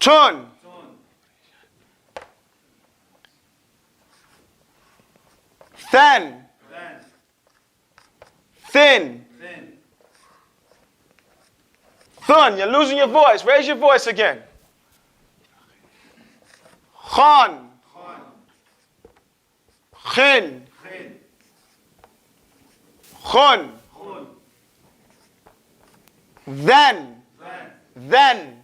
Tun. Than. Thin. Thun. You're losing your voice. Raise your voice again. Khan. Khin. Khun. Then. Then.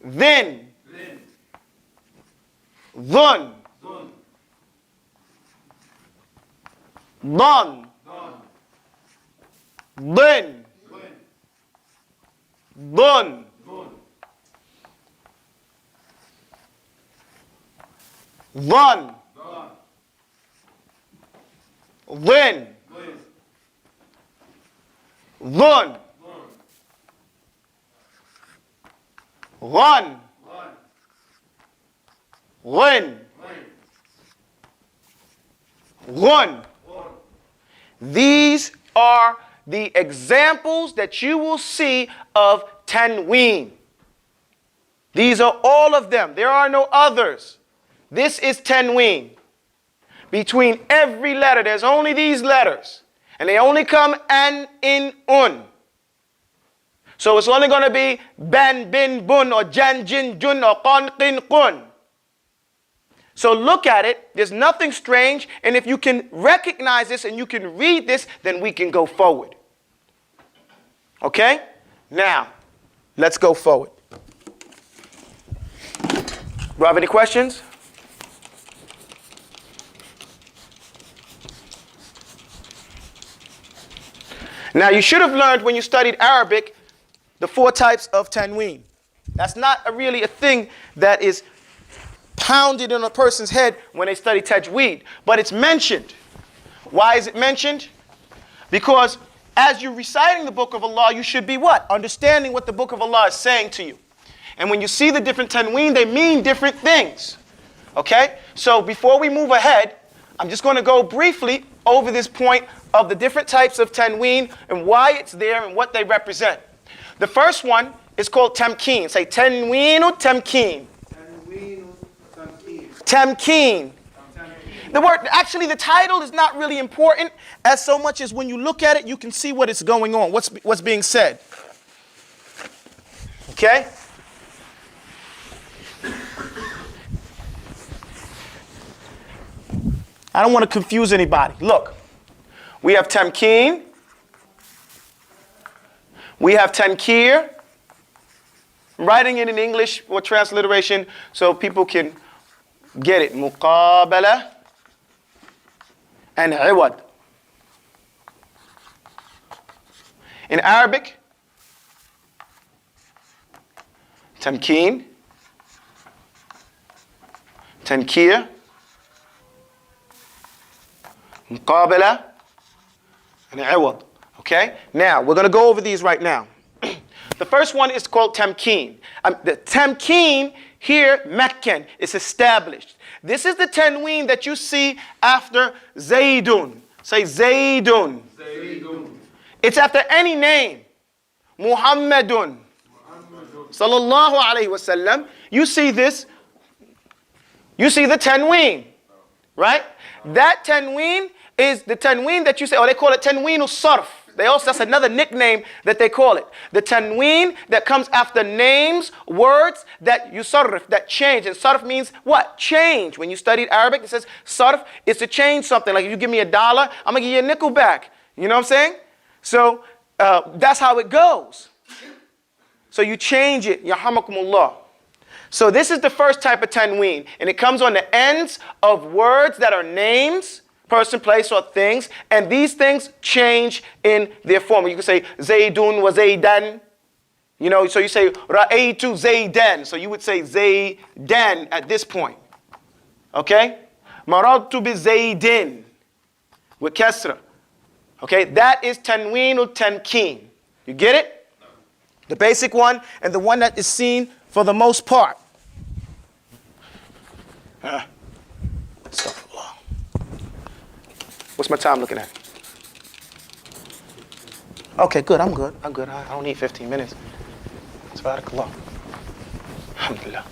Then. Dhun. Dun. Din. Dun. Dun. Then. Dhun. Run. Run. Run. These are the examples that you will see of tanween. These are all of them. There are no others. This is tanween. Between every letter, there's only these letters. And they only come an, in, un. So it's only going to be ban, bin, bun, or jan, jin, jun, or qan, qin, qun. So look at it. There's nothing strange. And if you can recognize this and you can read this, then we can go forward. Okay? Now, let's go forward. Do you have any questions? Now, you should have learned when you studied Arabic the 4 types of tanween. That's not really a thing that is pounded in a person's head when they study Tajweed, but it's mentioned. Why is it mentioned? Because as you're reciting the book of Allah, you should be what? Understanding what the book of Allah is saying to you. And when you see the different tanween, they mean different things. Okay? So before we move ahead, I'm just going to go briefly over this point of the different types of tanween and why it's there and what they represent. The first one is called tamkeen. Say tanweenu tamkeen. Tamkeen. The word, actually the title is not really important as so much as when you look at it, you can see what is going on, what's being said. Okay? I don't want to confuse anybody. Look, we have tamkeen, we have tankir. I'm writing it in English for transliteration so people can get it. Muqabala and iwad. In Arabic, tamkeen, tankir, muqabala, and iwad. Okay? Now, we're going to go over these right now. The first one is called tamkeen. The tamkeen here, Meccan, is established. This is the tanween that you see after Zaydun. Say Zaydun. Zaydun. It's after any name. Muhammadun. Sallallahu alayhi wasallam. You see this. You see the tanween. Right? That tanween is the tanween that you say, or they call it tanweenul sarf. That's another nickname that they call it. The tanween that comes after names, words that yusarrif, that change. And sarf means what? Change. When you studied Arabic, it says sarf is to change something. Like if you give me $1, I'm going to give you a nickel back. You know what I'm saying? So that's how it goes. So you change it. Yarhamakumullah. So this is the first type of tanween. And it comes on the ends of words that are names, person, place, or things, and these things change in their form. You can say Zaydun wa Zaydan. You know, so you say Ra'aytu Zaydan. So you would say Zaydan at this point. Okay? Marartu bi Zaydin with kasra. Okay? That is tanweenul tankeen. You get it? The basic one and the one that is seen for the most part. Astaghfirullah. What's my time looking at? Okay, good. I'm good. I don't need 15 minutes. Tabarakallah. Alhamdulillah.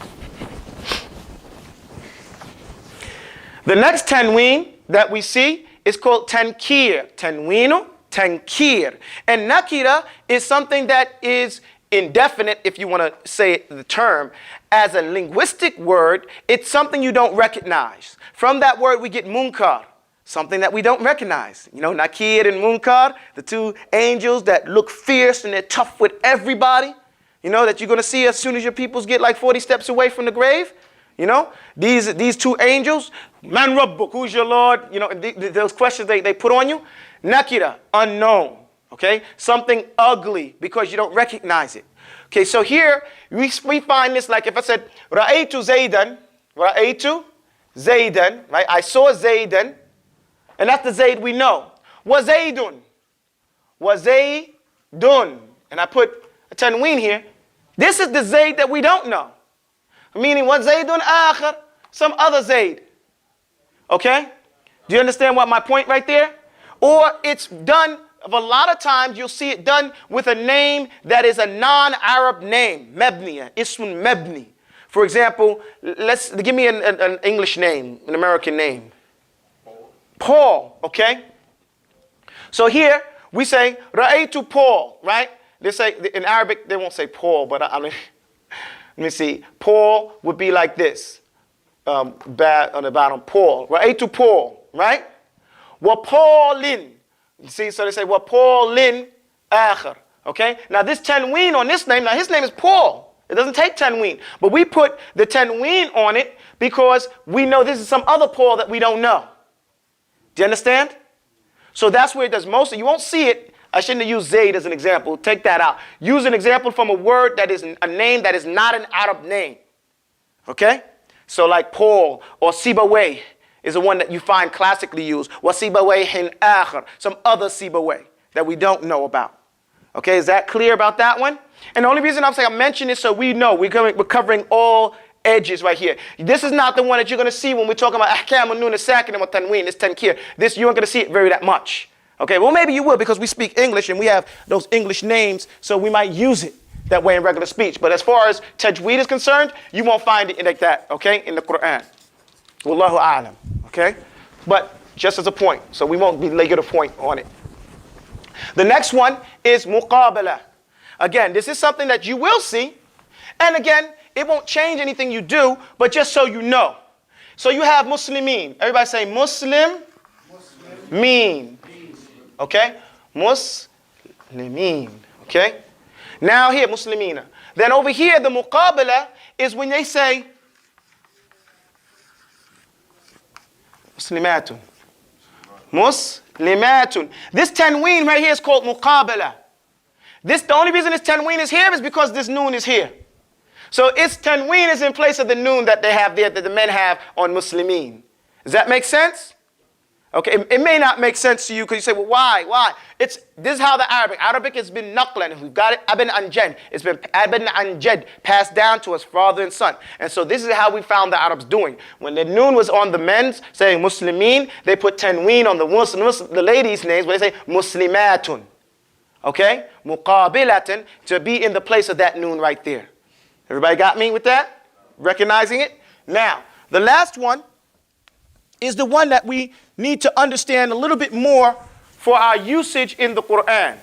The next tanween that we see is called tankir. Tanweenu, tankir. And nakira is something that is indefinite, if you want to say the term. As a linguistic word, it's something you don't recognize. From that word, we get munkar, something that we don't recognize. You know, nakir and munkar, the two angels that look fierce and they're tough with everybody. You know, that you're going to see as soon as your peoples get like 40 steps away from the grave. You know, these two angels, man rabbuk, who's your Lord? You know, those questions they put on you. Nakira, unknown, okay? Something ugly because you don't recognize it. Okay, so here we find this like if I said, Ra'aytu Zaydan, right? I saw Zaydan, and that's the Zayd we know. Wa Zaydun, and I put a tanween here. This is the Zayd that we don't know. Meaning, what Zaydun akhar, some other Zayd. Okay? Do you understand what my point right there? Or it's done, a lot of times you'll see it done with a name that is a non-Arab name. Mabniya, ismun mabni. For example, give me an English name, an American name. Paul, okay? So here, we say, Ra'aytu Paul, right? They say, in Arabic, they won't say Paul, but I mean, let me see. Paul would be like this. Bad on the bottom. Paul. Ra'aytu Paul. Right? Wa Paulin. You see, so they say, Wa Paulin akhar. Okay? Now this tanween on this name, now his name is Paul. It doesn't take tanween. But we put the tanween on it because we know this is some other Paul that we don't know. Do you understand? So that's where it does most. You won't see it. I shouldn't have used Zayd as an example. Take that out. Use an example from a word that is a name that is not an Arab name. Okay? So like Paul or Sibawayh is the one that you find classically used. Wa Sibawayhin akhar. Some other Sibawayh that we don't know about. Okay, is that clear about that one? And the only reason I'm saying I mention it so we know we're covering all edges right here. This is not the one that you're going to see when we're talking about ahkam al-nun as-sakin and tanween. It's tankir. This, you aren't going to see it very that much. Okay, well maybe you will because we speak English and we have those English names, so we might use it that way in regular speech. But as far as Tajweed is concerned, you won't find it like that, okay, in the Quran. Wallahu a'lam, okay? But just as a point, so we won't belabor the point on it. The next one is muqabala. Again, this is something that you will see, and again, it won't change anything you do, but just so you know. So you have Muslimin. Everybody say Muslim. Mean. Okay? Muslimin. Okay? Now here, Muslimina. Then over here, the muqabala is when they say Muslimatun. Muslimatun. This tanween right here is called muqabala. The only reason this tanween is here is because this noon is here. So its tanween is in place of the noon that they have there, that the men have on Muslimin. Does that make sense? Okay, it may not make sense to you because you say, well, why? Why? This is how the Arabic has been naqlan. We've got it, abn an jad. It's been abn an jad, passed down to us, father and son. And so this is how we found the Arabs doing. When the noon was on the men's, saying Muslimin, they put tanween on the ladies' names, but they say Muslimatun. Okay? Muqabilatan, to be in the place of that noon right there. Everybody got me with that? Recognizing it? Now, the last one is the one that we need to understand a little bit more for our usage in the Quran.